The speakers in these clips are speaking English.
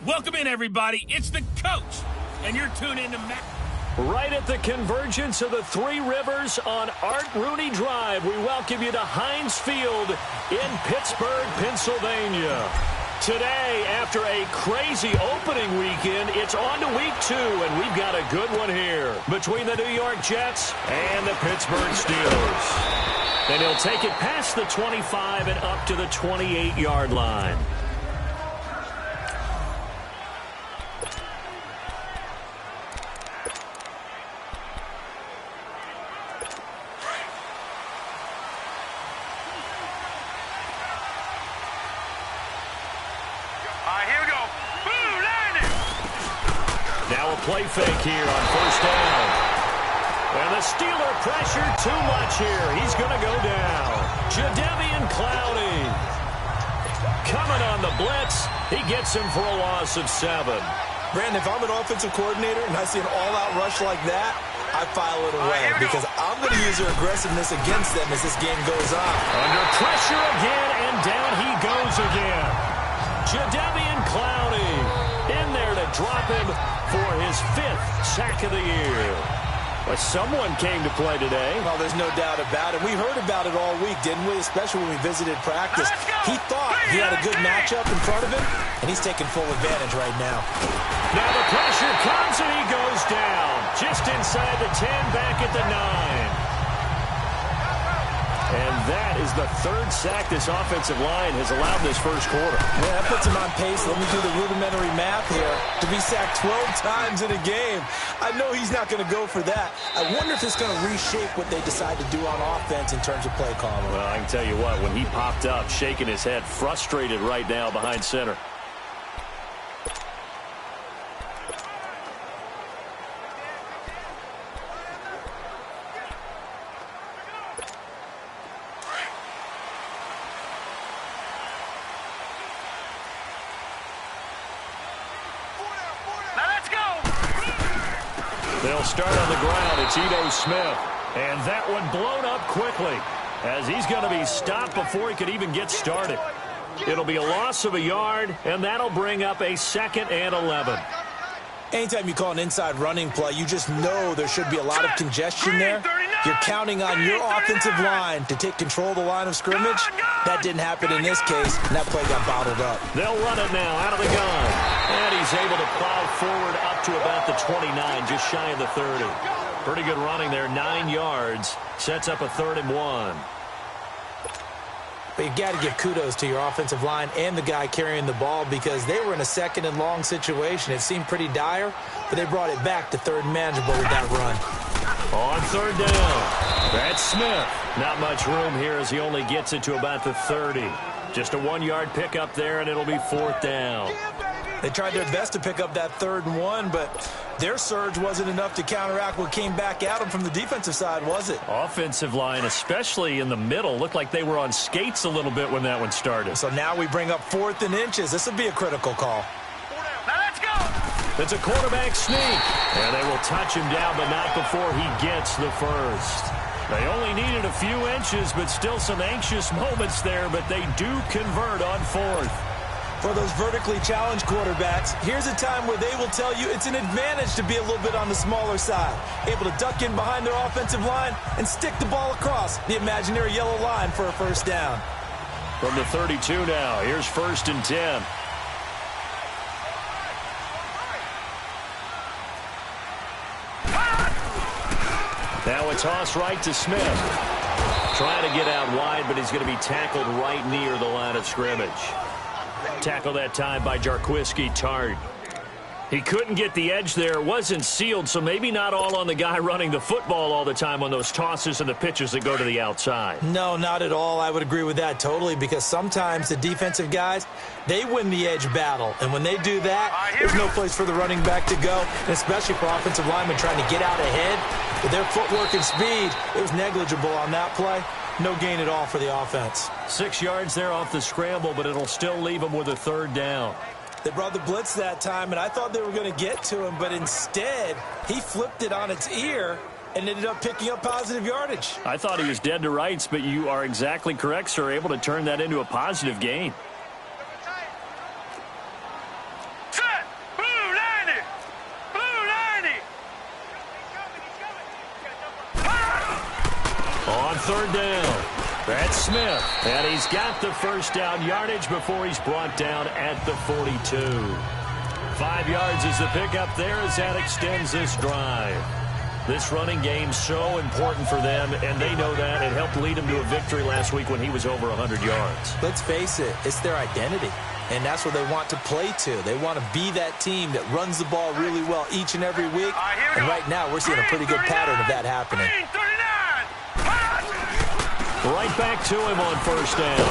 Welcome in, everybody. It's the coach, and you're tuned in to Matt. Right at the convergence of the Three Rivers on Art Rooney Drive, we welcome you to Heinz Field in Pittsburgh, Pennsylvania. Today, after a crazy opening weekend, it's on to week 2, and we've got a good one here between the New York Jets and the Pittsburgh Steelers. And he'll take it past the 25 and up to the 28-yard line. Play fake here on first down. And the Steeler pressure too much here. He's going to go down. Jadeveon Clowney coming on the blitz. He gets him for a loss of 7. Brandon, if I'm an offensive coordinator and I see an all-out rush like that, I file it away because I'm going to use their aggressiveness against them as this game goes on. Under pressure again, and down he goes again. Jadeveon Clowney in there to drop him for his 5th sack of the year. But someone came to play today. Well, there's no doubt about it. We heard about it all week, didn't we? Especially when we visited practice. He thought he had a good matchup in front of him, and he's taking full advantage right now. Now the pressure comes, and he goes down. Just inside the 10, back at the 9. And that is the 3rd sack this offensive line has allowed this first quarter. Yeah, that puts him on pace. Let me do the rudimentary math here. To be sacked 12 times in a game, I know he's not going to go for that. I wonder if it's going to reshape what they decide to do on offense in terms of play calling. Well, I can tell you what, when he popped up, shaking his head, frustrated right now behind center. They'll start on the ground. It's Ito Smith. And that one blown up quickly as he's going to be stopped before he could even get started. It'll be a loss of a yard, and that'll bring up a 2nd and 11. Anytime you call an inside running play, you just know there should be a lot of congestion there. You're counting on your offensive line to take control of the line of scrimmage. That didn't happen in this case, and that play got bottled up. They'll run it now out of the gun. And he's able to plow forward up to about the 29, just shy of the 30. Pretty good running there, 9 yards. Sets up a 3rd and 1. But you've got to give kudos to your offensive line and the guy carrying the ball because they were in a 2nd and long situation. It seemed pretty dire, but they brought it back to 3rd and manageable with that run. On 3rd down, that's Smith. Not much room here as he only gets it to about the 30. Just a 1-yard pickup there, and it'll be 4th down. They tried their best to pick up that 3rd and 1, but their surge wasn't enough to counteract what came back at them from the defensive side, was it? Offensive line, especially in the middle, looked like they were on skates a little bit when that one started. So now we bring up 4th and inches. This will be a critical call. Now let's go! It's a quarterback sneak, and they will touch him down, but not before he gets the first. They only needed a few inches, but still some anxious moments there, but they do convert on 4th. For those vertically challenged quarterbacks, here's a time where they will tell you it's an advantage to be a little bit on the smaller side. Able to duck in behind their offensive line and stick the ball across the imaginary yellow line for a 1st down. From the 32 now, here's 1st and 10. Now a toss right to Smith. Trying to get out wide, but he's going to be tackled right near the line of scrimmage. Tackle that time by Jarquiski Tart. He couldn't get the edge there. It wasn't sealed, so maybe not all on the guy running the football all the time on those tosses and the pitches that go to the outside. No, not at all. I would agree with that totally because sometimes the defensive guys, they win the edge battle. And when they do that, there's no place for the running back to go, and especially for offensive linemen trying to get out ahead. With their footwork and speed, it was negligible on that play. No gain at all for the offense. 6 yards there off the scramble, but it'll still leave him with a 3rd down. They brought the blitz that time, and I thought they were going to get to him, but instead, he flipped it on its ear and ended up picking up positive yardage. I thought he was dead to rights, but you are exactly correct, sir, able to turn that into a positive gain. Set. third down. That's Smith. And he's got the first down yardage before he's brought down at the 42. 5 yards is the pickup there as that extends this drive. This running game's so important for them, and they know that. It helped lead them to a victory last week when he was over 100 yards. Let's face it, it's their identity, and that's what they want to play to. They want to be that team that runs the ball really well each and every week, and right now we're seeing a pretty good pattern of that happening. Right back to him on first down,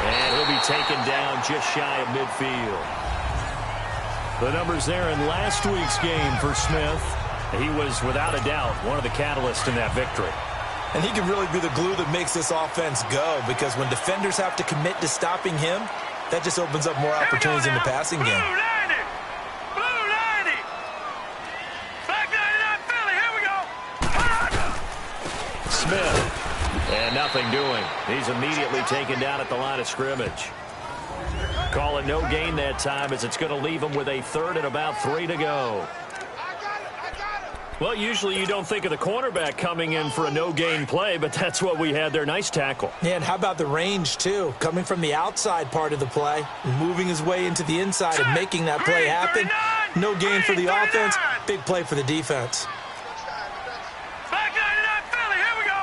and he'll be taken down just shy of midfield. The numbers there in last week's game for Smith. He was, without a doubt, one of the catalysts in that victory. And he can really be the glue that makes this offense go, because when defenders have to commit to stopping him, that just opens up more opportunities in the passing game. Blue 90. Back 99 Philly. Here we go. Smith. And nothing doing. He's immediately taken down at the line of scrimmage. Call it no gain that time, as it's going to leave him with a third and about 3 to go. Well, usually you don't think of the cornerback coming in for a no-gain play, but that's what we had there. Nice tackle. Yeah, and how about the range, too? Coming from the outside part of the play, moving his way into the inside and making that play happen. No gain for the offense, big play for the defense. Back 99 Philly. Here we go.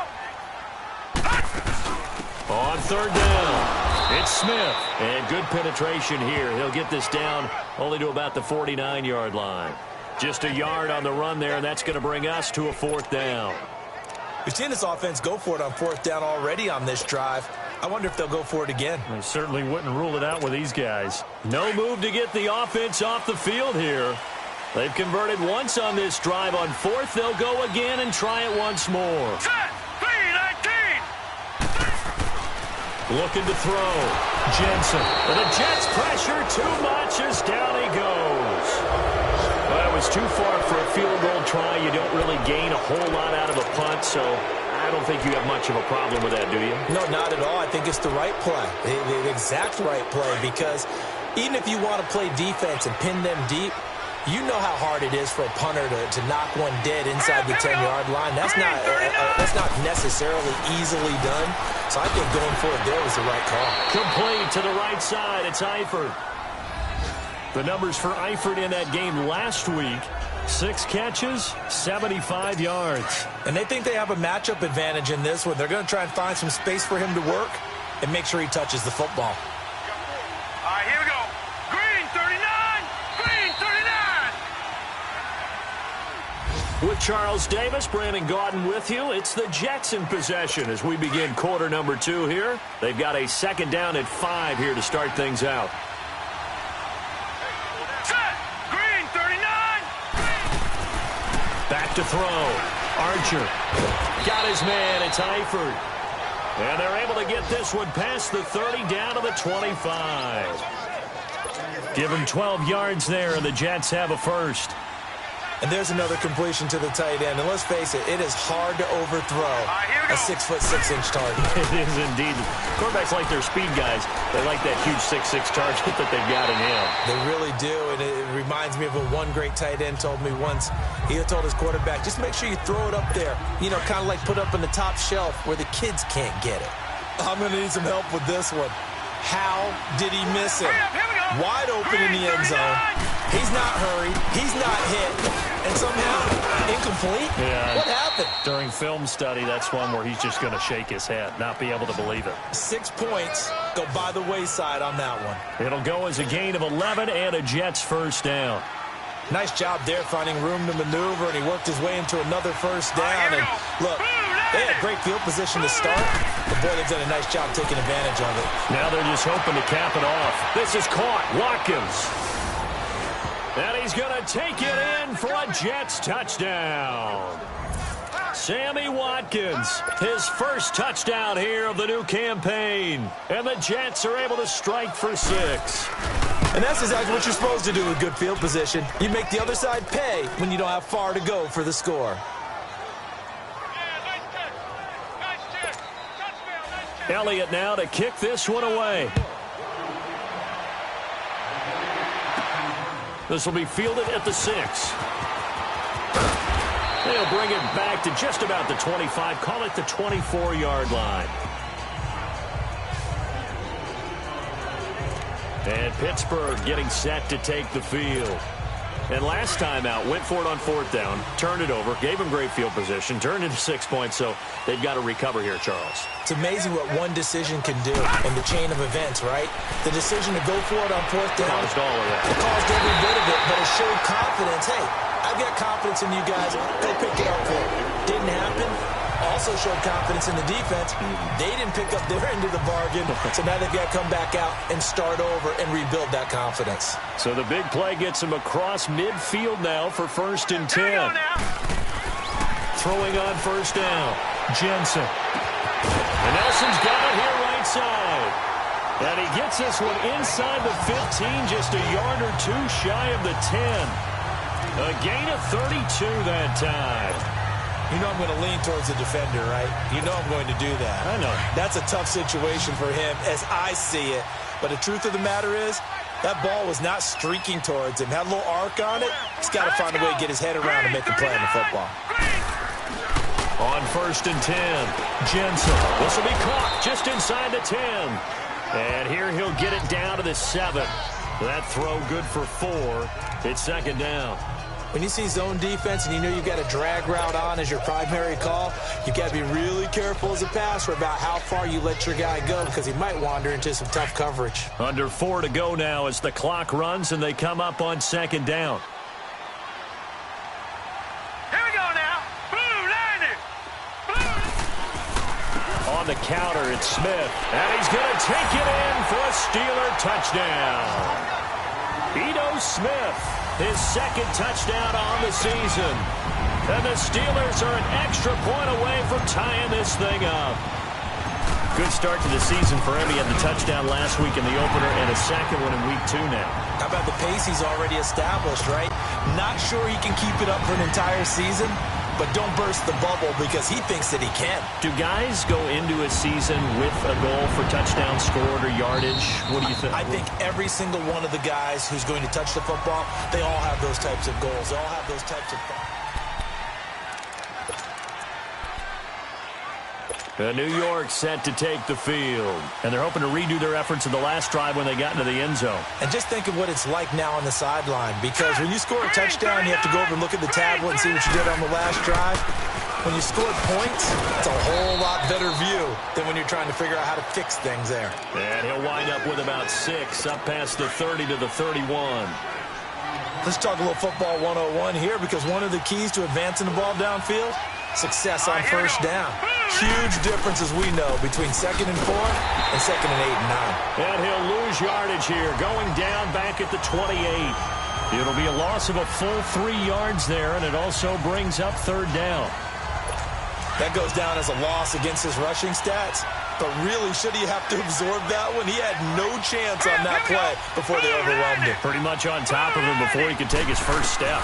On third down, it's Smith. And good penetration here. He'll get this down only to about the 49-yard line. Just a yard on the run there, and that's going to bring us to a fourth down. We've seen this offense go for it on fourth down already on this drive. I wonder if they'll go for it again. I certainly wouldn't rule it out with these guys. No move to get the offense off the field here. They've converted once on this drive. On fourth, they'll go again and try it once more. Set. 3-19. Looking to throw. Jensen. And the Jets pressure too much as down he goes. Well, it was too far for a field goal try. You don't really gain a whole lot out of a punt, so I don't think you have much of a problem with that, do you? No, not at all. I think it's the right play, the exact right play, because even if you want to play defense and pin them deep, you know how hard it is for a punter to knock one dead inside the 10-yard line. That's not necessarily easily done, so I think going for it there was the right call. Complete to the right side. It's Eifert. The numbers for Eifert in that game last week, 6 catches, 75 yards. And they think they have a matchup advantage in this one. They're going to try and find some space for him to work and make sure he touches the football. All right, here we go. Green 39. Green 39. With Charles Davis, Brandon Gaudin with you. It's the Jets in possession as we begin quarter number 2 here. They've got a second down at 5 here to start things out. Back to throw. Archer. Got his man. It's Eifert. And they're able to get this one past the 30 down to the 25. Give him 12 yards there, and the Jets have a first. And there's another completion to the tight end. And let's face it, it is hard to overthrow a 6'6" target. It is indeed. Quarterbacks like their speed guys. They like that huge 6'6" target that they've got in him. They really do, and it reminds me of what one great tight end told me once. He told his quarterback, just make sure you throw it up there. You know, kind of like put up on the top shelf where the kids can't get it. I'm going to need some help with this one. How did he miss it? Wide open in the end zone. He's not hurried. He's not hit. And somehow, incomplete? Yeah. What happened? During film study, that's one where he's just going to shake his head, not be able to believe it. 6 points go by the wayside on that one. It'll go as a gain of 11 and a Jets first down. Nice job there finding room to maneuver, and he worked his way into another first down. And look, they had great field position to start, but boy, they've done a nice job taking advantage of it. Now they're just hoping to cap it off. This is caught. Watkins. And he's going to take it in for a Jets touchdown. Sammy Watkins, his first touchdown here of the new campaign. And the Jets are able to strike for 6. And that's exactly what you're supposed to do with good field position. You make the other side pay when you don't have far to go for the score. Elliott now to kick this one away. This will be fielded at the 6. They'll bring it back to just about the 25. Call it the 24-yard line. And Pittsburgh getting set to take the field. And last time out, went for it on 4th down, turned it over, gave him great field position, turned it to 6 points, so they've got to recover here, Charles. It's amazing what one decision can do in the chain of events, right? The decision to go for it on 4th down. Caused all of that. It caused every bit of it, but it showed confidence. Hey, I've got confidence in you guys. Go pick it up for it. Didn't happen. Also showed confidence in the defense. They didn't pick up their end of the bargain, so now they've got to come back out and start over and rebuild that confidence. So the big play gets them across midfield now for 1st and 10. Throwing on 1st down. Jensen. And Nelson's got it here right side. And he gets this one inside the 15, just a yard or two shy of the 10. A gain of 32 that time. You know I'm going to lean towards the defender, right? You know I'm going to do that. I know. That's a tough situation for him as I see it. But the truth of the matter is, that ball was not streaking towards him. Had a little arc on it. He's got to find a way to get his head around and make a play on the football. On 1st and 10, Jensen. This will be caught just inside the 10. And here he'll get it down to the 7. That throw good for 4. It's 2nd down. When you see zone defense and you know you've got a drag route on as your primary call, you've got to be really careful as a passer about how far you let your guy go because he might wander into some tough coverage. Under 4 to go now as the clock runs and they come up on 2nd down. Here we go now. Blue 90. Blue. On the counter, it's Smith. And he's going to take it in for a Steeler touchdown. Ito Smith. His 2nd touchdown on the season. And the Steelers are an extra point away from tying this thing up. Good start to the season for him. He had the touchdown last week in the opener and a second one in week 2 now. How about the pace he's already established, right? Not sure he can keep it up for an entire season, but don't burst the bubble because he thinks that he can. Do guys go into a season with a goal for touchdown scored or yardage? What do you think? I think every single one of the guys who's going to touch the football, they all have those types of goals. They all have those types of thoughts. New York set to take the field. And they're hoping to redo their efforts in the last drive when they got into the end zone. And just think of what it's like now on the sideline. Because when you score a touchdown, you have to go over and look at the tablet and see what you did on the last drive. When you scored points, it's a whole lot better view than when you're trying to figure out how to fix things there. And he'll wind up with about 6 up past the 30 to the 31. Let's talk a little football 101 here because one of the keys to advancing the ball downfield, success on 1st down. Huge difference, as we know, between 2nd and 4 and 2nd and 8 and 9. And he'll lose yardage here, going down back at the 28. It'll be a loss of a full 3 yards there, and it also brings up 3rd down. That goes down as a loss against his rushing stats. But really, should he have to absorb that one? He had no chance on that play before they overwhelmed him. Pretty much on top of him before he could take his first step.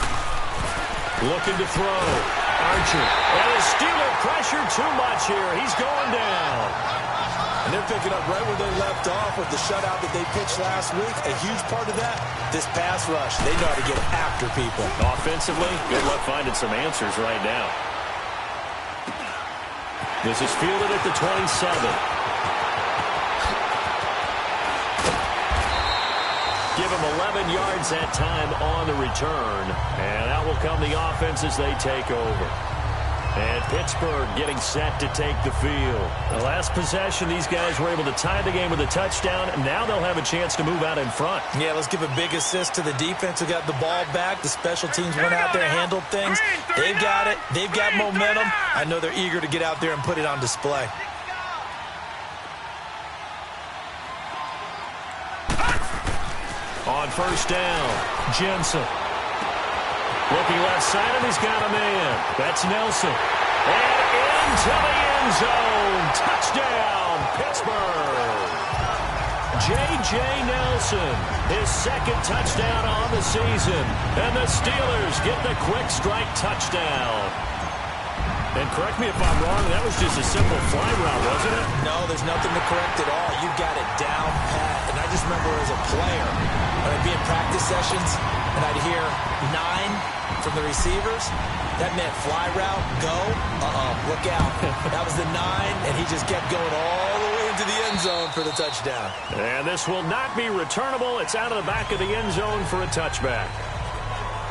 Looking to throw. Archer. And the Steeler pressure too much here. He's going down. And they're picking up right where they left off with the shutout that they pitched last week. A huge part of that, this pass rush. They know how to get after people. Offensively, good luck finding some answers right now. This is fielded at the 27. Give him 11 yards that time on the return. And out will come the offense as they take over. And Pittsburgh getting set to take the field. The last possession, these guys were able to tie the game with a touchdown, and now they'll have a chance to move out in front. Yeah, let's give a big assist to the defense who got the ball back. The special teams went out there and handled things. They've got it. They've got momentum. I know they're eager to get out there and put it on display. On 1st down, Jensen. Looking left side, and he's got a man. That's Nelson. And into the end zone. Touchdown, Pittsburgh. J.J. Nelson, his 2nd touchdown on the season. And the Steelers get the quick strike touchdown. And correct me if I'm wrong, that was just a simple fly route, wasn't it? No, there's nothing to correct at all. You got it down pat. And I just remember as a player, when I'd be in practice sessions and I'd hear 9 from the receivers, that meant fly route, go, look out. That was the 9, and he just kept going all the way into the end zone for the touchdown. And this will not be returnable. It's out of the back of the end zone for a touchback.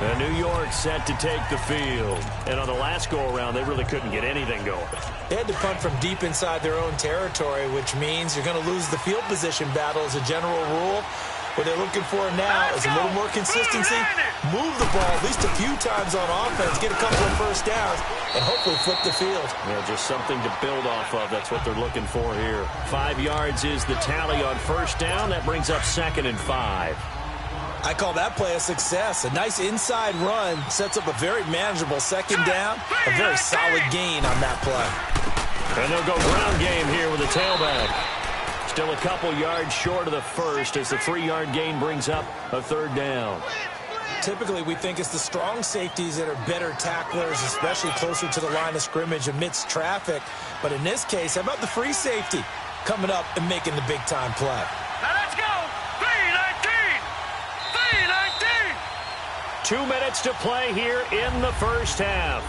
And New York set to take the field. And on the last go-around, they really couldn't get anything going. They had to punt from deep inside their own territory, which means you're going to lose the field position battle as a general rule. What they're looking for now is a little more consistency, move the ball at least a few times on offense, get a couple of first downs, and hopefully flip the field. Yeah, just something to build off of. That's what they're looking for here. 5 yards is the tally on first down. That brings up 2nd and 5. I call that play a success. A nice inside run sets up a very manageable 2nd down, a very solid gain on that play. And they'll go ground game here with a tailback. Still a couple yards short of the first as the 3-yard gain brings up a 3rd down. Typically, we think it's the strong safeties that are better tacklers, especially closer to the line of scrimmage amidst traffic. But in this case, how about the free safety coming up and making the big-time play? Now let's go! 3-19! 3-19! 2 minutes to play here in the first half.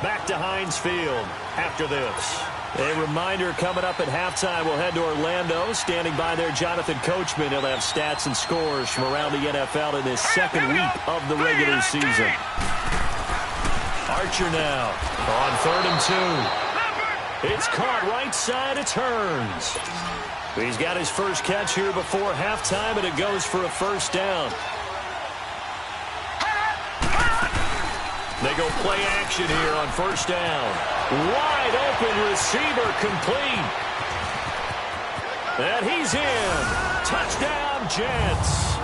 Back to Heinz Field after this. A reminder coming up at halftime, we'll head to Orlando. Standing by there, Jonathan Coachman. He'll have stats and scores from around the NFL in this 2nd week of the regular season. Archer now on 3rd and 2. It's caught right side of turns. He's got his first catch here before halftime, and it goes for a 1st down. They go play action here on 1st down. Wide open receiver complete. And he's in. Touchdown, Jets.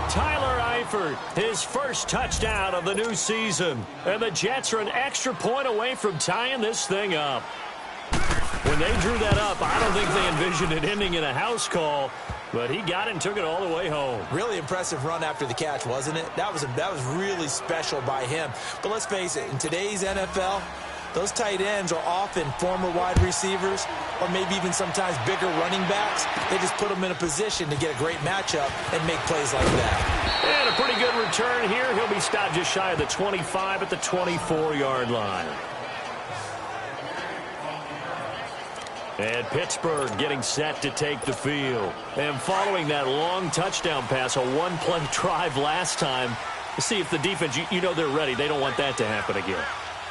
Tyler Eifert, his first touchdown of the new season. And the Jets are an extra point away from tying this thing up. When they drew that up, I don't think they envisioned it ending in a house call. But he got it and took it all the way home. Really impressive run after the catch, wasn't it? That was really special by him. But let's face it, in today's NFL, those tight ends are often former wide receivers or maybe even sometimes bigger running backs. They just put them in a position to get a great matchup and make plays like that. And a pretty good return here. He'll be stopped just shy of the 25 at the 24-yard line. And Pittsburgh getting set to take the field. And following that long touchdown pass, a 1-play drive last time, to see if the defense, you know they're ready. They don't want that to happen again.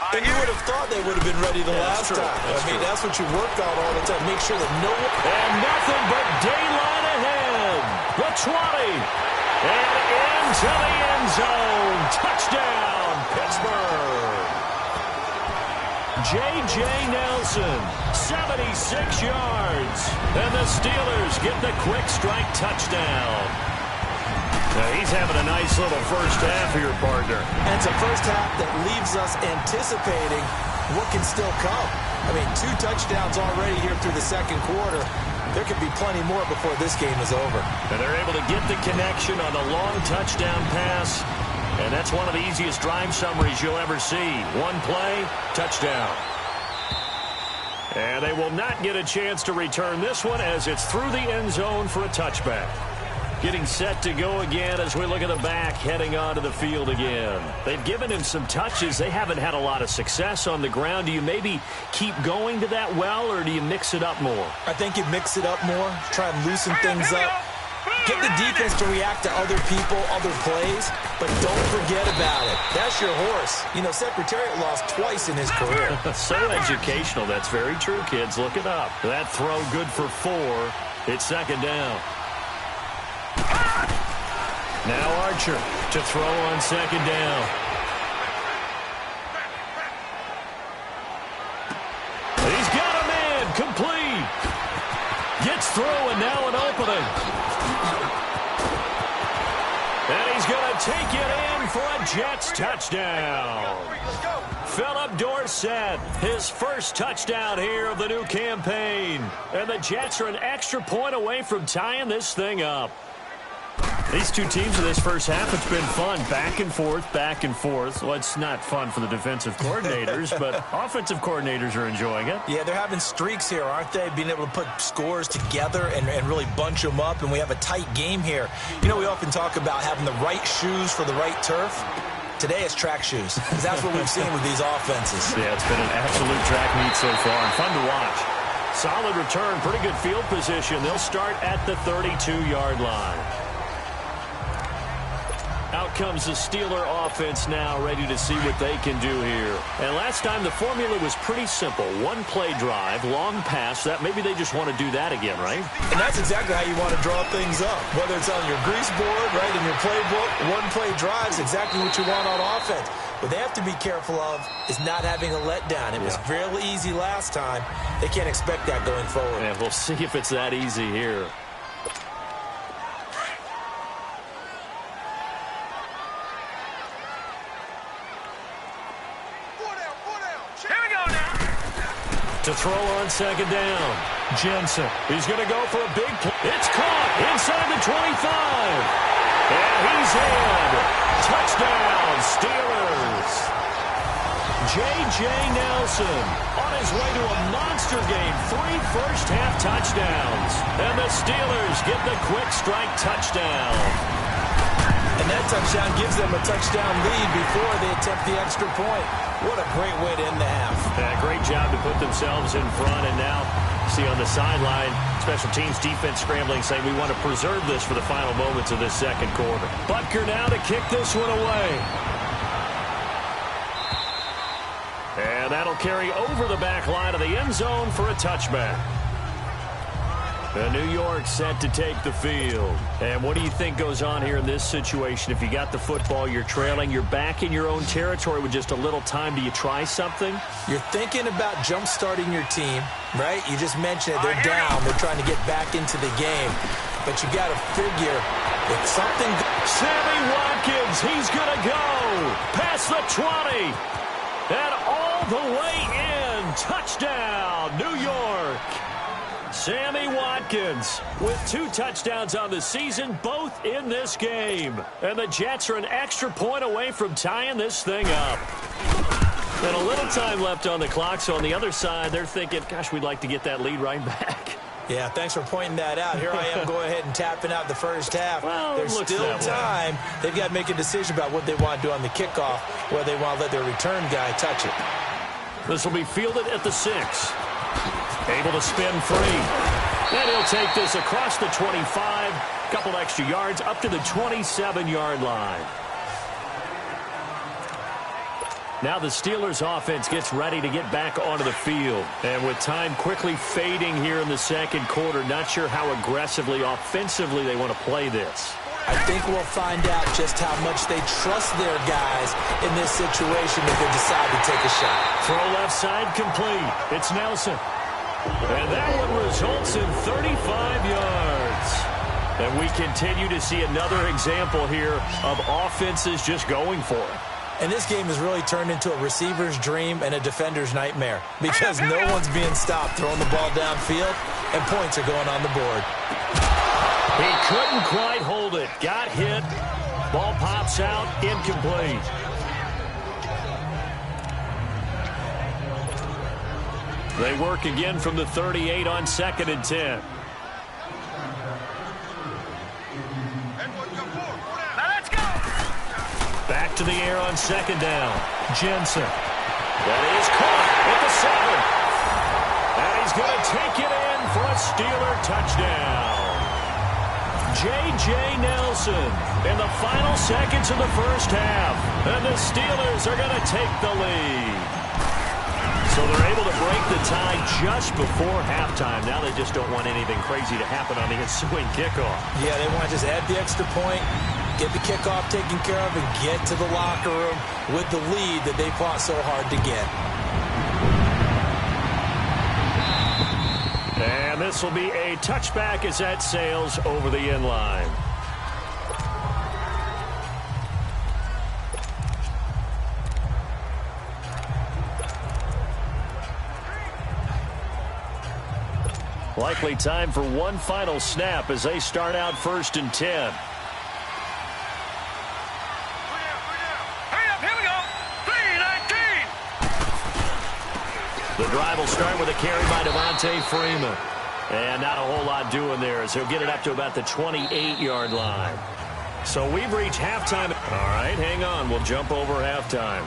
And you would have thought they would have been ready the last time. That's what you worked on all the time. Make sure that no one... And nothing but daylight ahead. The 20. And into the end zone. Touchdown, Pittsburgh. J.J. Nelson, 76 yards. And the Steelers get the quick strike touchdown. Now he's having a nice little first half here, partner. And it's a first half that leaves us anticipating what can still come. I mean, 2 touchdowns already here through the 2nd quarter. There could be plenty more before this game is over. And they're able to get the connection on the long touchdown pass. And that's one of the easiest drive summaries you'll ever see. 1 play, touchdown. And they will not get a chance to return this one as it's through the end zone for a touchback. Getting set to go again as we look at the back, heading onto the field again. They've given him some touches. They haven't had a lot of success on the ground. Do you maybe keep going to that well, or do you mix it up more? I think you mix it up more, try and loosen things up. Get the defense to react to other people, other plays, but don't forget about it. That's your horse. You know, Secretariat lost twice in his career. So educational. That's very true, kids. Look it up. That throw good for 4. It's 2nd down. Now Archer to throw on 2nd down. He's got a man complete. Gets through and now an opening. And he's going to take it in for a Jets touchdown. Philip Dorsett, his first touchdown here of the new campaign. And the Jets are an extra point away from tying this thing up. These two teams in this first half, it's been fun. Back and forth, back and forth. Well, it's not fun for the defensive coordinators, but offensive coordinators are enjoying it. Yeah, they're having streaks here, aren't they? Being able to put scores together and really bunch them up, and we have a tight game here. You know, we often talk about having the right shoes for the right turf. Today it's track shoes, because that's what we've seen with these offenses. Yeah, it's been an absolute track meet so far, and fun to watch. Solid return, pretty good field position. They'll start at the 32-yard line. Out comes the Steeler offense now, ready to see what they can do here. And last time the formula was pretty simple. One-play drive, long pass. That maybe they just want to do that again, right? And that's exactly how you want to draw things up. Whether it's on your grease board, right, in your playbook, one-play drive is exactly what you want on offense. What they have to be careful of is not having a letdown. It was fairly easy last time. They can't expect that going forward. Yeah, we'll see if it's that easy here. To throw on second down. Jensen. He's going to go for a big play. It's caught inside the 25. And he's in. Touchdown, Steelers. J.J. Nelson on his way to a monster game. 3 first-half touchdowns. And the Steelers get the quick strike touchdown. And that touchdown gives them a touchdown lead before they attempt the extra point. What a great way to end the half. Yeah, great job to put themselves in front. And now, see on the sideline, special teams defense scrambling, saying we want to preserve this for the final moments of this second quarter. Butker now to kick this one away. And that'll carry over the back line of the end zone for a touchback. And New York set to take the field. And what do you think goes on here in this situation? If you got the football, you're trailing, you're back in your own territory with just a little time. Do you try something? You're thinking about jump-starting your team, right? You just mentioned it. They're down. They're trying to get back into the game. But you got to figure if something... Sammy Watkins, he's going to go past the 20. And all the way in. Touchdown, New York. Sammy Watkins with 2 touchdowns on the season, both in this game. And the Jets are an extra point away from tying this thing up. And a little time left on the clock, so on the other side, they're thinking, gosh, we'd like to get that lead right back. Yeah, thanks for pointing that out. Here I am going ahead and tapping out the first half. Well, there's still time. They've got to make a decision about what they want to do on the kickoff, whether they want to let their return guy touch it. This will be fielded at the 6. Able to spin free. And he'll take this across the 25. Couple extra yards up to the 27-yard line. Now the Steelers offense gets ready to get back onto the field. And with time quickly fading here in the second quarter, not sure how aggressively, offensively they want to play this. I think we'll find out just how much they trust their guys in this situation if they decide to take a shot. Throw left side complete. It's Nelson. And that one results in 35 yards. And we continue to see another example here of offenses just going for it. And this game has really turned into a receiver's dream and a defender's nightmare because no one's being stopped throwing the ball downfield, and points are going on the board. He couldn't quite hold it. Got hit. Ball pops out. Incomplete. They work again from the 38 on 2nd and 10. Back to the air on 2nd down. Jensen. That is caught at the 7. And he's going to take it in for a Steeler touchdown. J.J. Nelson in the final seconds of the first half. And the Steelers are going to take the lead. So they're able to break the tie just before halftime. Now they just don't want anything crazy to happen on the ensuing kickoff. Yeah, they want to just add the extra point, get the kickoff taken care of, and get to the locker room with the lead that they fought so hard to get. And this will be a touchback as that sails over the end line. Likely time for one final snap as they start out 1st and 10. The drive will start with a carry by Devontae Freeman. And not a whole lot doing there as he'll get it up to about the 28-yard line. So we've reached halftime. All right, hang on. We'll jump over halftime.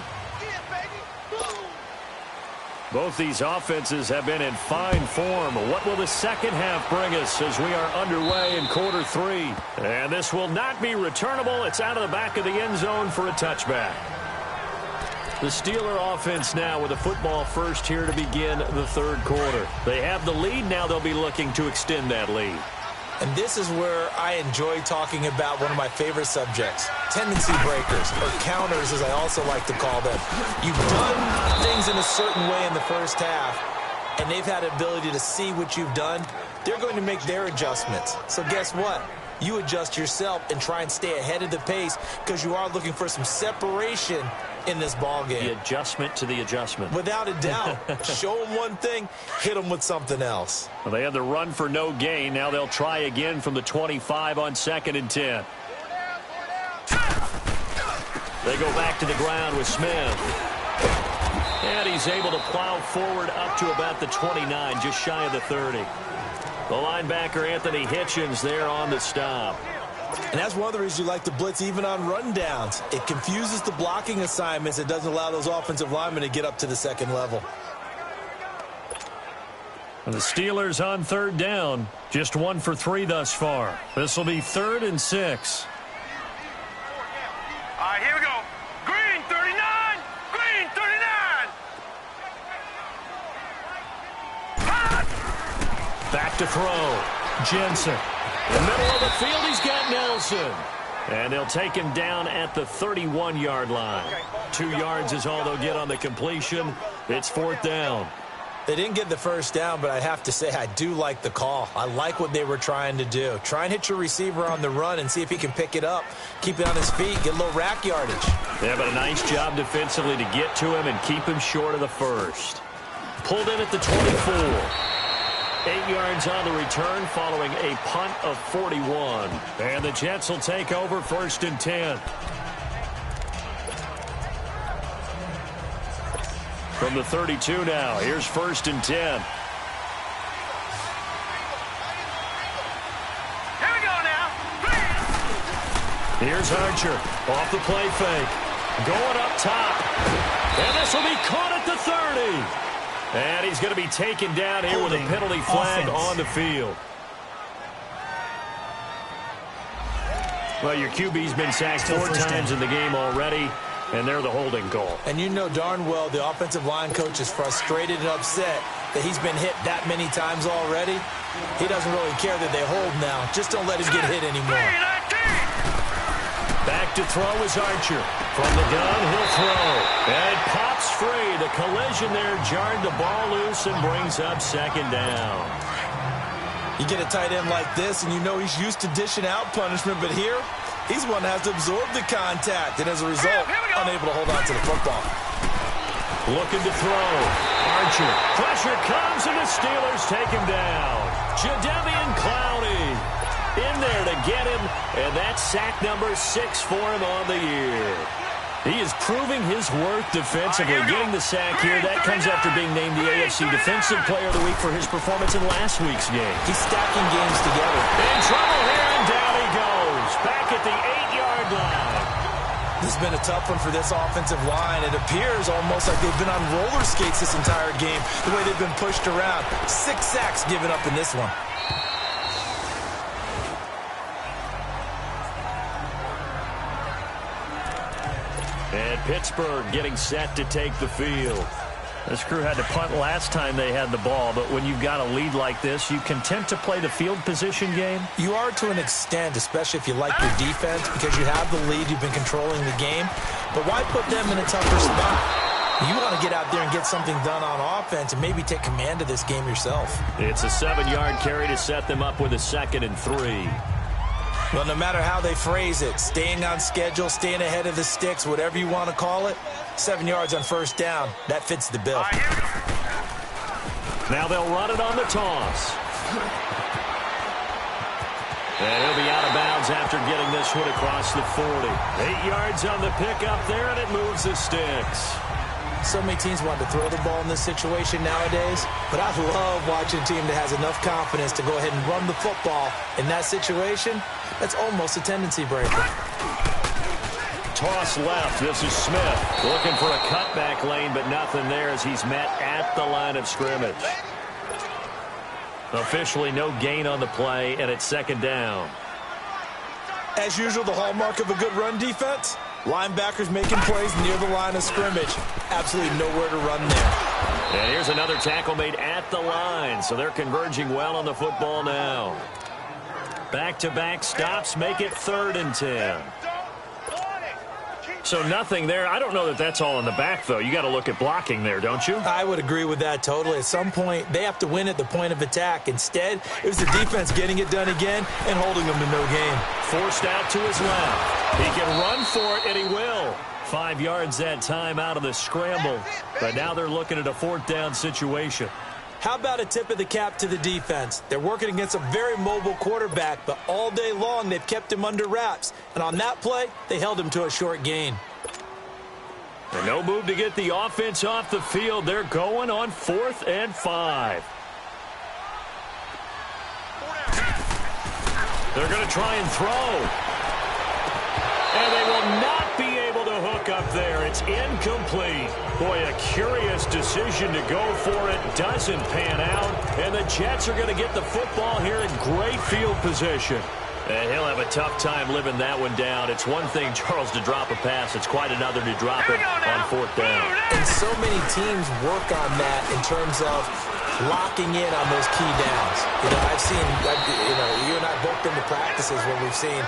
Both these offenses have been in fine form. What will the second half bring us as we are underway in quarter 3? And this will not be returnable. It's out of the back of the end zone for a touchback. The Steeler offense now with a football first here to begin the third quarter. They have the lead. Now they'll be looking to extend that lead. And this is where I enjoy talking about one of my favorite subjects, tendency breakers, or counters as I also like to call them. You've done things in a certain way in the first half, and they've had the ability to see what you've done. They're going to make their adjustments. So guess what? You adjust yourself and try and stay ahead of the pace because you are looking for some separation in this ball game. The adjustment to the adjustment. Without a doubt. Show them one thing, hit them with something else. Well, they had the run for no gain. Now they'll try again from the 25 on 2nd and 10. They go back to the ground with Smith. And he's able to plow forward up to about the 29, just shy of the 30. The linebacker, Anthony Hitchens, there on the stop. And that's one of the reasons you like to blitz even on rundowns. It confuses the blocking assignments. It doesn't allow those offensive linemen to get up to the second level. And the Steelers on 3rd down. Just 1 for 3 thus far. This will be 3rd and 6. All right, here we go. Green 39. Green 39. Back to throw. Jensen. In the middle of the field, he's got Nelson. And they'll take him down at the 31-yard line. 2 yards is all they'll get on the completion. It's 4th down. They didn't get the first down, but I have to say I do like the call. I like what they were trying to do. Try and hit your receiver on the run and see if he can pick it up, keep it on his feet, get a little rack yardage. Yeah, but a nice job defensively to get to him and keep him short of the first. Pulled in at the 24. 8 yards on the return following a punt of 41. And the Jets will take over 1st and 10. From the 32 now, here's 1st and 10. Here we go now. Here's Archer off the play fake. Going up top. And this will be caught at the 30. And he's going to be taken down here with a penalty flag on the field. Well, your QB's been sacked 4 times in the game already, and they're the holding call. And you know darn well the offensive line coach is frustrated and upset that he's been hit that many times already. He doesn't really care that they hold now. Just don't let him get hit anymore. Back to throw is Archer. From the gun, he'll throw. And it pops free. The collision there jarred the ball loose and brings up 2nd down. You get a tight end like this, and you know he's used to dishing out punishment, but here, he's one that has to absorb the contact, and as a result, unable to hold on to the football. Looking to throw. Archer. Pressure comes, and the Steelers take him down. Jadeveon Clowney in there to get him, and that's sack number 6 for him on the year. He is proving his worth defensively, getting the sack here. That comes after being named the AFC Defensive Player of the Week for his performance in last week's game. He's stacking games together. In trouble here, and down he goes. Back at the 8-yard line. This has been a tough one for this offensive line. It appears almost like they've been on roller skates this entire game, the way they've been pushed around. 6 sacks given up in this one. And Pittsburgh getting set to take the field. This crew had to punt last time they had the ball, but when you've got a lead like this, you content to play the field position game? You are to an extent, especially if you like your defense, because you have the lead, you've been controlling the game. But why put them in a tougher spot? You want to get out there and get something done on offense and maybe take command of this game yourself. It's a 7-yard carry to set them up with a 2nd and 3. Well, no matter how they phrase it, staying on schedule, staying ahead of the sticks, whatever you want to call it, 7 yards on 1st down, that fits the bill. Now they'll run it on the toss. And he'll be out of bounds after getting this one across the 40. 8 yards on the pickup there, and it moves the sticks. So many teams want to throw the ball in this situation nowadays, but I love watching a team that has enough confidence to go ahead and run the football in that situation. That's almost a tendency breaker. Toss left. This is Smith looking for a cutback lane, but nothing there as he's met at the line of scrimmage. Officially no gain on the play, and it's second down. As usual, the hallmark of a good run defense, linebackers making plays near the line of scrimmage. Absolutely nowhere to run there. And here's another tackle made at the line, so they're converging well on the football now. Back-to-back stops make it 3rd and 10. So nothing there. I don't know that that's all in the back, though. You got to look at blocking there, don't you? I would agree with that totally. At some point, they have to win at the point of attack. Instead, it was the defense getting it done again and holding them to no gain. Forced out to his left. He can run for it, and he will. 5 yards that time out of the scramble. But now they're looking at a 4th down situation. How about a tip of the cap to the defense? They're working against a very mobile quarterback, but all day long they've kept him under wraps. And on that play, they held him to a short gain. And no move to get the offense off the field. They're going on 4th and 5. They're going to try and throw. And they will not be able to hook up there. It's incomplete. Boy, a curious decision to go for it. Doesn't pan out. And the Jets are going to get the football here in great field position. And he'll have a tough time living that one down. It's one thing, Charles, to drop a pass. It's quite another to drop it on 4th down. And so many teams work on that in terms of locking in on those key downs. You know, I've seen, you and I both been to practices where we've seen,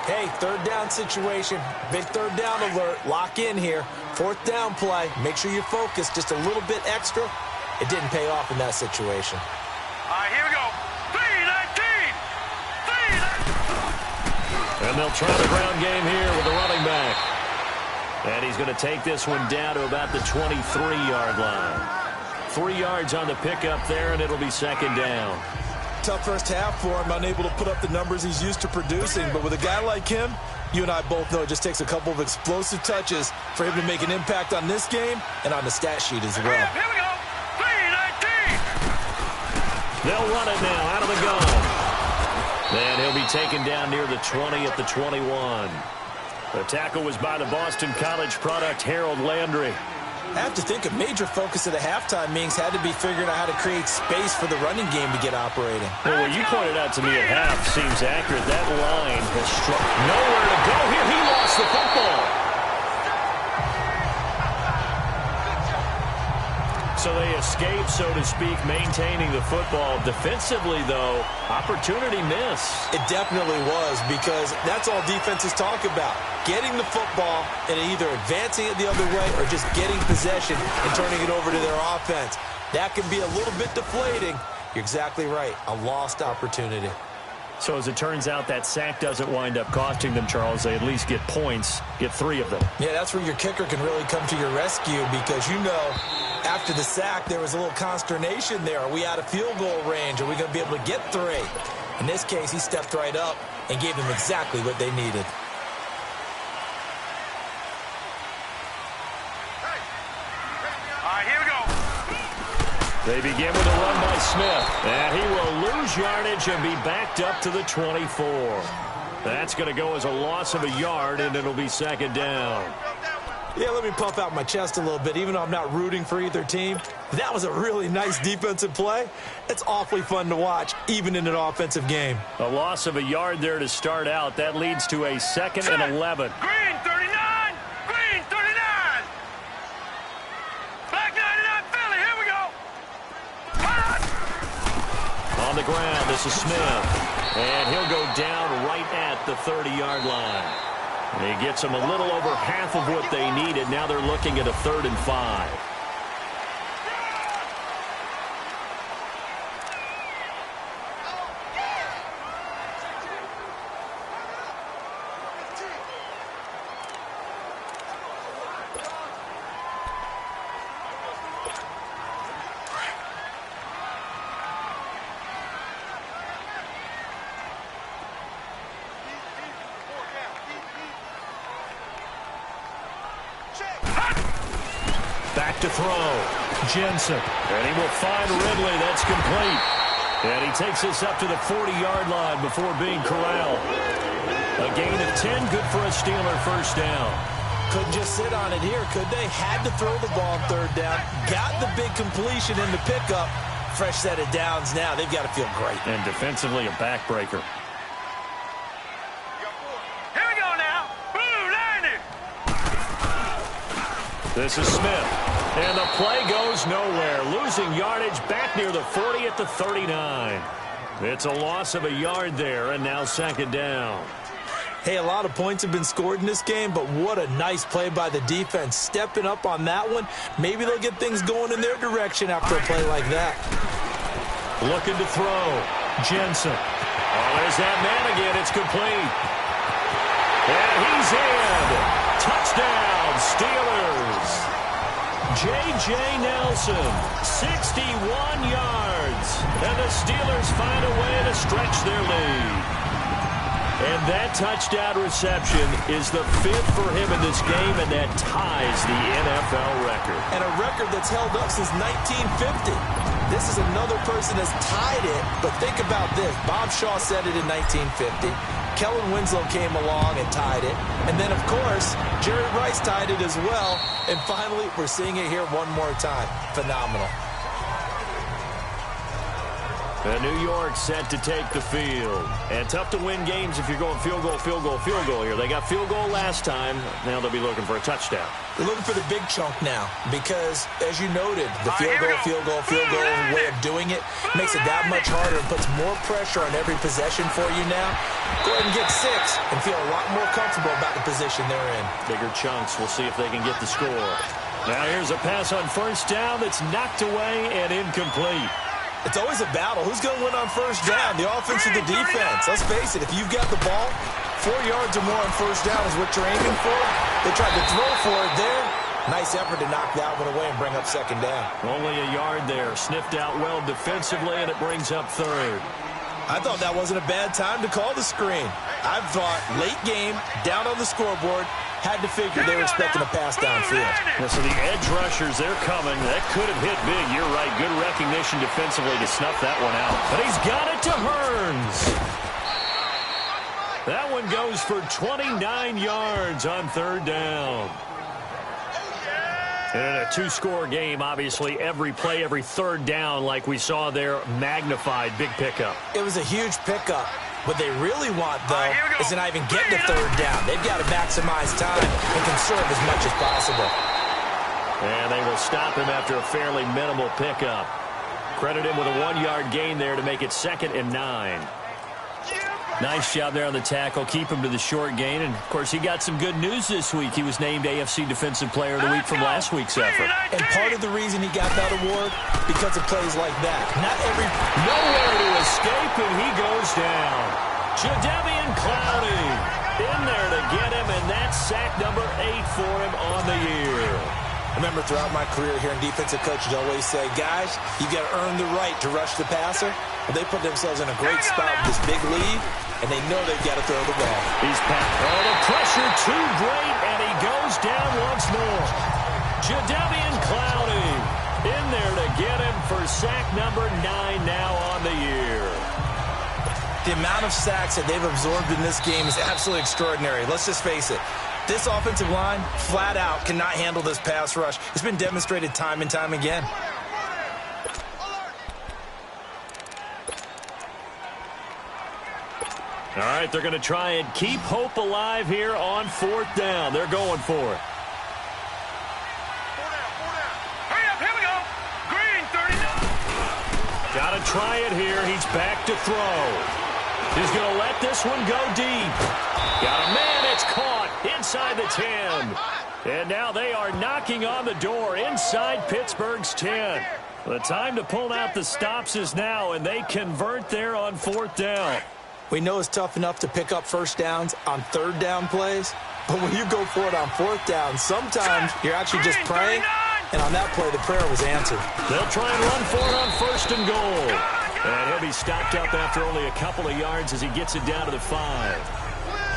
hey, 3rd down situation, big 3rd down alert, lock in here. 4th down play, make sure you focus just a little bit extra. It didn't pay off in that situation. All right, here we go. 3-19. And they'll try the ground game here with the running back. And he's going to take this one down to about the 23-yard line. 3 yards on the pickup there, and it'll be 2nd down. Tough first half for him, unable to put up the numbers he's used to producing. But with a guy like him, you and I both know it just takes a couple of explosive touches for him to make an impact on this game and on the stat sheet as well. Here we go. 3-19. They'll run it now out of the gun. And he'll be taken down near the 20 at the 21. The tackle was by the Boston College product, Harold Landry. I have to think a major focus of the halftime meetings had to be figuring out how to create space for the running game to get operating. Well, what you pointed out to me at half seems accurate. That line has struck nowhere to go here. He lost the football. So they escape, so to speak, maintaining the football. Defensively, though, opportunity miss. It definitely was, because that's all defenses talk about. Getting the football and either advancing it the other way or just getting possession and turning it over to their offense. That can be a little bit deflating. You're exactly right. A lost opportunity. So as it turns out, that sack doesn't wind up costing them, Charles. They at least get points, get 3 of them. Yeah, that's where your kicker can really come to your rescue, because you know after the sack there was a little consternation there. Are we out of field goal range? Are we going to be able to get 3? In this case, he stepped right up and gave them exactly what they needed. All right, here we go. They begin with a run by Smith. And he will lose yardage and be backed up to the 24. That's going to go as a loss of a yard, and it'll be 2nd down. Yeah, let me puff out my chest a little bit. Even though I'm not rooting for either team, that was a really nice defensive play. It's awfully fun to watch, even in an offensive game. A loss of a yard there to start out. That leads to a 2nd and 11. Green 39. Green 39. Back 99 Philly. Here we go. On the ground, this is Smith. And he'll go down right at the 30-yard line. And he gets them a little over half of what they needed. Now they're looking at a 3rd and 5. back to throw. Jensen. And he will find Ridley. That's complete. And he takes us up to the 40-yard line before being corralled. A gain of 10, good for a Steeler first down. Couldn't just sit on it here, could they? Had to throw the ball on third down. Got the big completion in the pickup. Fresh set of downs now. They've got to feel great. And defensively, a backbreaker. Here we go now. Blue 90. This is Smith. And the play goes nowhere. Losing yardage back near the 40 at the 39. It's a loss of a yard there, and now second down. Hey, a lot of points have been scored in this game, but what a nice play by the defense. Stepping up on that one. Maybe they'll get things going in their direction after a play like that. Looking to throw. Jensen. Oh, there's that man again. It's complete. And he's in. Touchdown, Steelers. J.J. Nelson, 61 yards. And the Steelers find a way to stretch their lead. And that touchdown reception is the 5th for him in this game, and that ties the NFL record. And a record that's held up since 1950. This is another person that's tied it, but think about this. Bob Shaw said it in 1950. Kellen Winslow came along and tied it. And then, of course, Jerry Rice tied it as well. And finally, we're seeing it here one more time. Phenomenal. And New York set to take the field. And tough to win games if you're going field goal, field goal, field goal here. They got field goal last time. Now they'll be looking for a touchdown. They're looking for the big chunk now because, as you noted, the field goal way of doing it makes it that much harder and puts more pressure on every possession for you now. Go ahead and get 6 and feel a lot more comfortable about the position they're in. Bigger chunks. We'll see if they can get the score. Now here's a pass on first down that's knocked away and incomplete. It's always a battle. Who's going to win on first down, the offense or the defense? Let's face it, if you've got the ball, 4 yards or more on first down is what you're aiming for. They tried to throw for it there. Nice effort to knock that one away and bring up second down. Only a yard there. Sniffed out well defensively, and it brings up third. I thought that wasn't a bad time to call the screen. I thought late game, down on the scoreboard, had to figure they were expecting a pass downfield. Yeah, so the edge rushers, they're coming. That could have hit big. You're right. Good recognition defensively to snuff that one out. But he's got it to Hearns. That one goes for 29 yards on third down. And in a two-score game, obviously, every play, every third down, like we saw there, magnified. Big pickup. It was a huge pickup. What they really want, though, is to not even get to third down. They've got to maximize time and conserve as much as possible. And they will stop him after a fairly minimal pickup. Credit him with a 1-yard gain there to make it 2nd and 9. Nice job there on the tackle. Keep him to the short gain. And, of course, he got some good news this week. He was named AFC Defensive Player of the Week from last week's effort. And part of the reason he got that award, because of plays like that. Nowhere to escape, and he goes down. Jadeveon Clowney in there to get him, and that's sack number 8 for him on the year. I remember throughout my career here in defensive coaches always say, guys, you got to earn the right to rush the passer. Well, they put themselves in a great spot with this big lead, and they know they've got to throw the ball. He's packed. Oh, the pressure too great, and he goes down once more. Jadeveon Clowney in there to get him for sack number 9 now on the year. The amount of sacks that they've absorbed in this game is absolutely extraordinary. Let's just face it. This offensive line, flat out, cannot handle this pass rush. It's been demonstrated time and time again. All right, they're going to try and keep hope alive here on 4th down. They're going for it. Hurry up, here we go. Green, 39. Got to try it here. He's back to throw. He's going to let this one go deep. Got a man. It's caught inside the 10. And now they are knocking on the door inside Pittsburgh's 10. The time to pull out the stops is now, and they convert there on 4th down. We know it's tough enough to pick up first downs on third down plays, but when you go for it on 4th down, sometimes you're actually just praying, and on that play, the prayer was answered. They'll try and run for it on 1st and goal. And he'll be stopped up after only a couple of yards as he gets it down to the 5.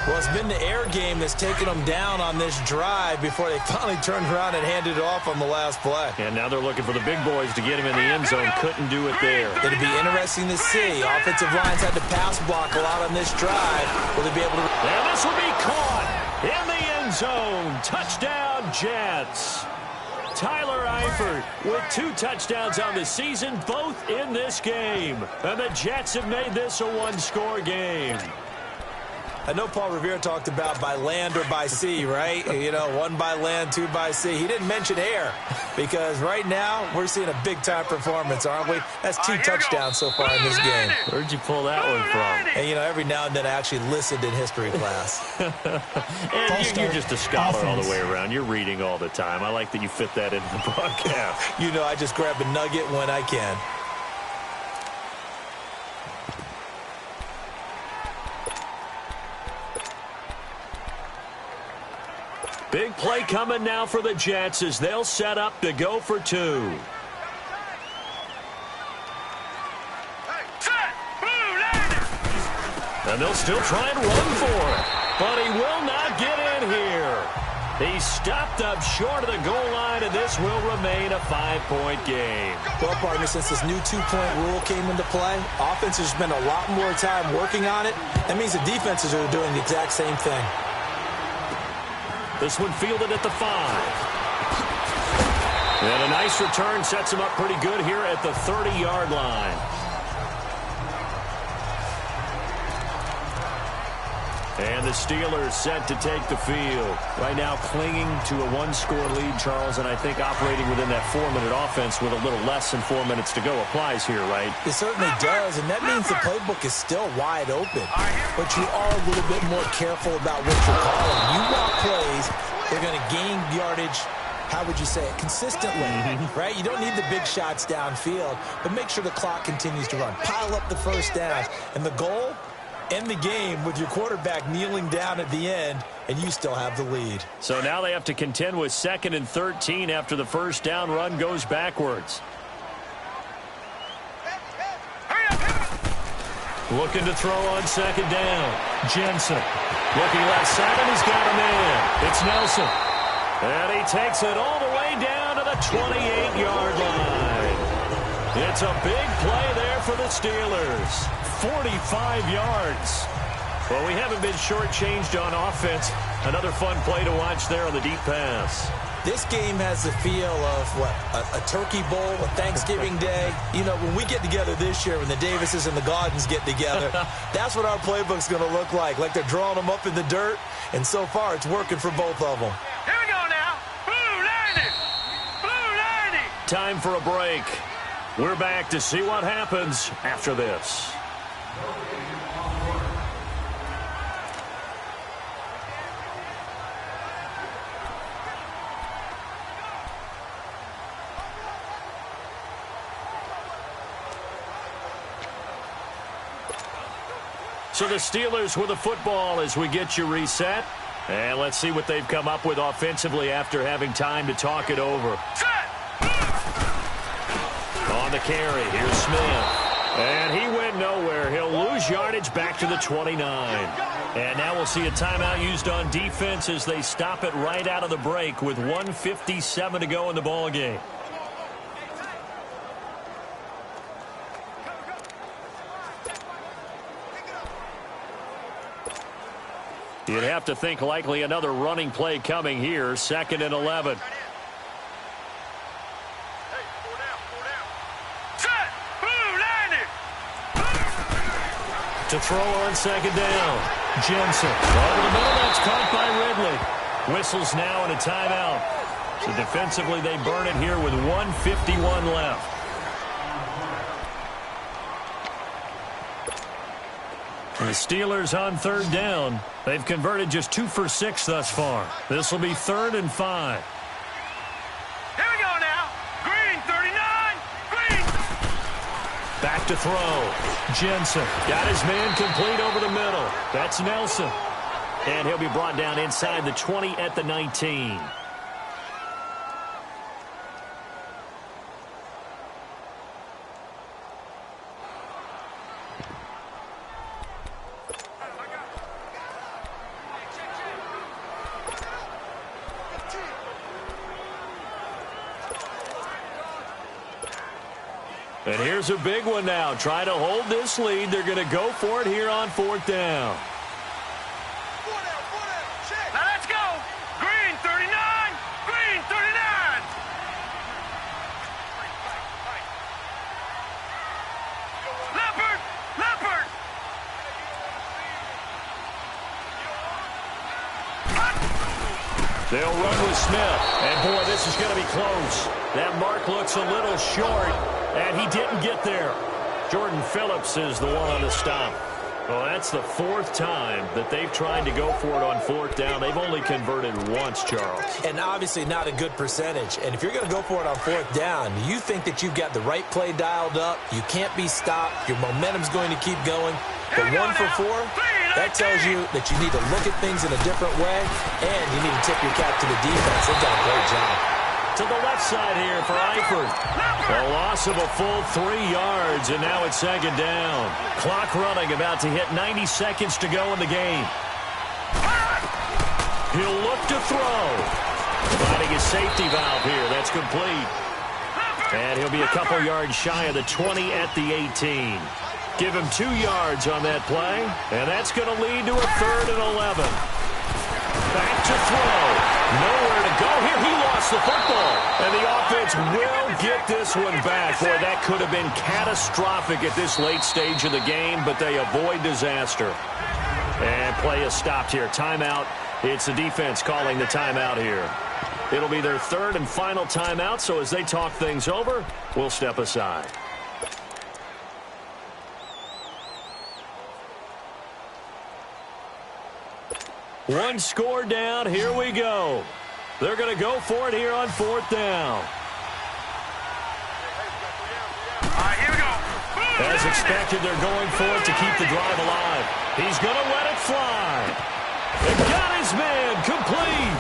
Well, it's been the air game that's taken them down on this drive before they finally turned around and handed it off on the last play. And now they're looking for the big boys to get him in the end zone. Couldn't do it there. It'd be interesting to see. Offensive lines had to pass block a lot on this drive. Will they be able to... And this will be caught in the end zone. Touchdown, Jets. Tyler Eifert with 2 touchdowns on the season, both in this game. And the Jets have made this a one-score game. I know Paul Revere talked about by land or by sea, right? You know, 1 by land, 2 by sea. He didn't mention air because right now we're seeing a big-time performance, aren't we? That's 2 touchdowns so far in this game. Where'd you pull that one from? And, you know, every now and then I actually listened in history class. And you're just a scholar all the way around. You're reading all the time. I like that you fit that into the broadcast. You know, I just grab a nugget when I can. Big play coming now for the Jets as they'll set up to go for 2. And they'll still try and run for it. But he will not get in here. He's stopped up short of the goal line, and this will remain a 5-point game. Well, partner, since this new 2-point rule came into play, offenses spend a lot more time working on it. That means the defenses are doing the exact same thing. This one fielded at the 5. And a nice return sets him up pretty good here at the 30-yard line. And the Steelers set to take the field. Right now clinging to a 1-score lead, Charles, and I think operating within that 4-minute offense with a little less than 4 minutes to go applies here, right? It certainly does, and that means the playbook is still wide open. But you are a little bit more careful about what you're calling. You want plays, they're going to gain yardage, how would you say it, consistently, right? You don't need the big shots downfield, but make sure the clock continues to run. Pile up the first downs, and the goal, end the game with your quarterback kneeling down at the end, and you still have the lead. So now they have to contend with 2nd and 13 after the first down run goes backwards. Looking to throw on 2nd down. Jensen looking left side, and he's got a man. It's Nelson. And he takes it all the way down to the 28-yard line. It's a big play there for the Steelers. 45 yards. Well, we haven't been shortchanged on offense. Another fun play to watch there on the deep pass. This game has the feel of, what, a turkey bowl, a Thanksgiving day. You know, when we get together this year, when the Davises and the Gaudens get together, that's what our playbook's going to look like they're drawing them up in the dirt, and so far it's working for both of them. Here we go now. Blue 90. Blue 90. Time for a break. We're back to see what happens after this. So the Steelers with the football as we get you reset. And let's see what they've come up with offensively after having time to talk it over. On the carry, here's Smith. And he went nowhere. He'll lose yardage back to the 29. And now we'll see a timeout used on defense as they stop it right out of the break with 1:57 to go in the ballgame. You'd have to think likely another running play coming here. 2nd and 11. To throw on 2nd down. Jensen. Over the middle, that's caught by Ridley. Whistles now and a timeout. So defensively, they burn it here with 1:51 left. The Steelers on 3rd down. They've converted just 2 for 6 thus far. This will be 3rd and 5. Here we go now. Green 39. Green. Back to throw. Jensen got his man complete over the middle. That's Nelson. And he'll be brought down inside the 20 at the 19. And here's a big one now. Trying to hold this lead. They're going to go for it here on 4th down. Now let's go. Green 39. Green 39. Leopard. Leopard. They'll run with Smith. And, boy, this is going to be close. That mark looks a little short, and he didn't get there. Jordan Phillips is the one on the stop. Well, that's the 4th time that they've tried to go for it on 4th down. They've only converted once, Charles. And obviously not a good percentage. And if you're going to go for it on 4th down, you think that you've got the right play dialed up. You can't be stopped. Your momentum's going to keep going. But 1 for 4, that tells you that you need to look at things in a different way, and you need to tip your cap to the defense. They've done a great job. To the left side here for Eifert. A loss of a full 3 yards, and now it's 2nd down. Clock running, about to hit 90 seconds to go in the game. He'll look to throw. Finding his safety valve here. That's complete. And he'll be a couple yards shy of the 20 at the 18. Give him 2 yards on that play, and that's going to lead to a 3rd and 11. Back to throw. Nowhere to go here. He lost the football. And the offense will get this one back. Boy, that could have been catastrophic at this late stage of the game, but they avoid disaster. And play is stopped here. Timeout. It's the defense calling the timeout here. It'll be their 3rd and final timeout, so as they talk things over, we'll step aside. One score down. Here we go. They're going to go for it here on 4th down. Here we go. As expected, they're going for it to keep the drive alive. He's going to let it fly. And got his man complete.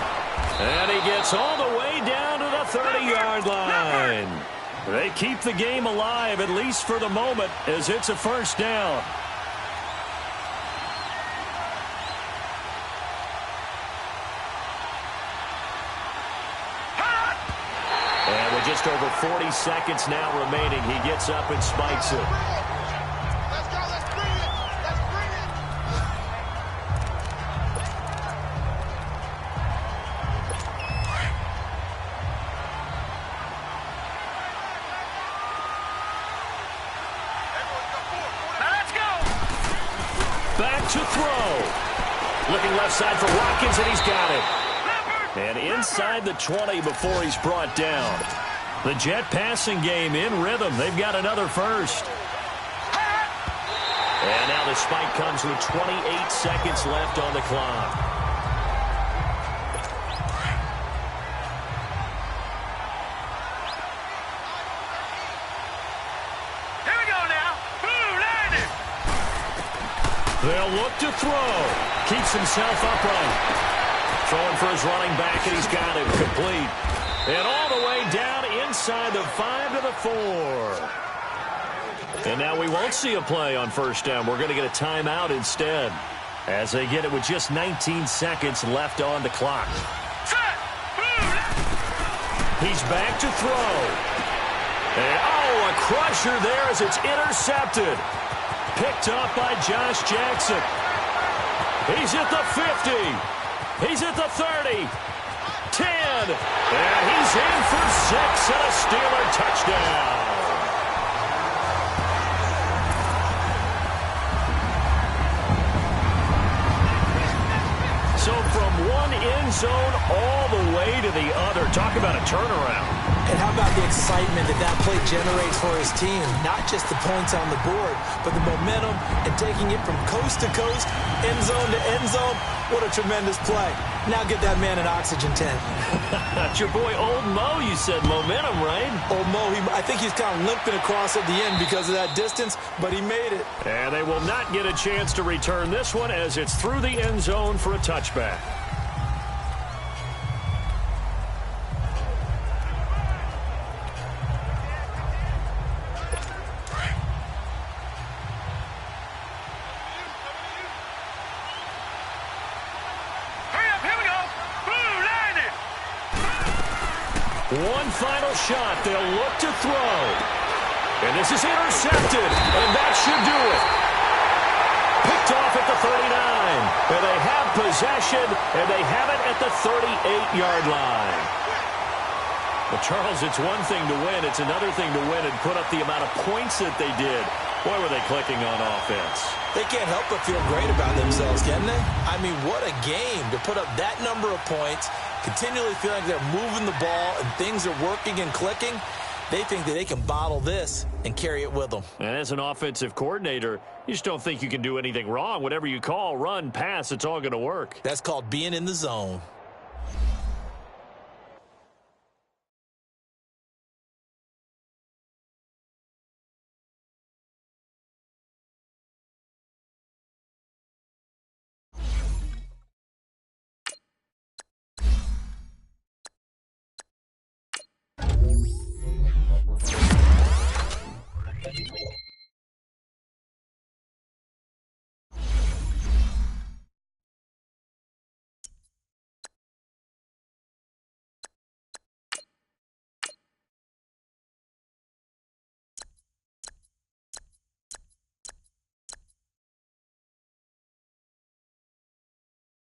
And he gets all the way down to the 30-yard line. They keep the game alive, at least for the moment, as it's a 1st down. Just over 40 seconds now remaining. He gets up and spikes it. Let's go. Let's bring it. Let's bring it. Now let's go. Back to throw. Looking left side for Watkins, and he's got it. And inside the 20 before he's brought down. The Jet passing game in rhythm. They've got another 1st. And now the spike comes with 28 seconds left on the clock. Here we go now. Boom, landed. They'll look to throw. Keeps himself upright. Throwing for his running back, and he's got it complete. And all the way down inside the 5 to the 4. And now we won't see a play on 1st down. We're going to get a timeout instead, as they get it with just 19 seconds left on the clock. He's back to throw. And, a crusher there as it's intercepted. Picked up by Josh Jackson. He's at the 50. He's at the 30. 10. And he's in for 6 and a Steeler touchdown. So from one end zone all the way to the other. Talk about a turnaround. And how about the excitement that play generates for his team? Not just the points on the board, but the momentum and taking it from coast to coast, end zone to end zone. What a tremendous play. Now get that man an oxygen tent. That's your boy Old Mo, you said. Momentum, right? Old Mo, I think he's kind of limping across at the end because of that distance, but he made it. And they will not get a chance to return this one as it's through the end zone for a touchback. One final shot. They'll look to throw. And this is intercepted, and that should do it. Picked off at the 39. And they have possession, and they have it at the 38-yard line. Well, Charles, it's one thing to win. It's another thing to win and put up the amount of points that they did. Boy, were they clicking on offense. They can't help but feel great about themselves, can they? I mean, what a game to put up that number of points, continually feeling like they're moving the ball and things are working and clicking. They think that they can bottle this and carry it with them. And as an offensive coordinator, you just don't think you can do anything wrong. Whatever you call, run, pass, it's all going to work. That's called being in the zone.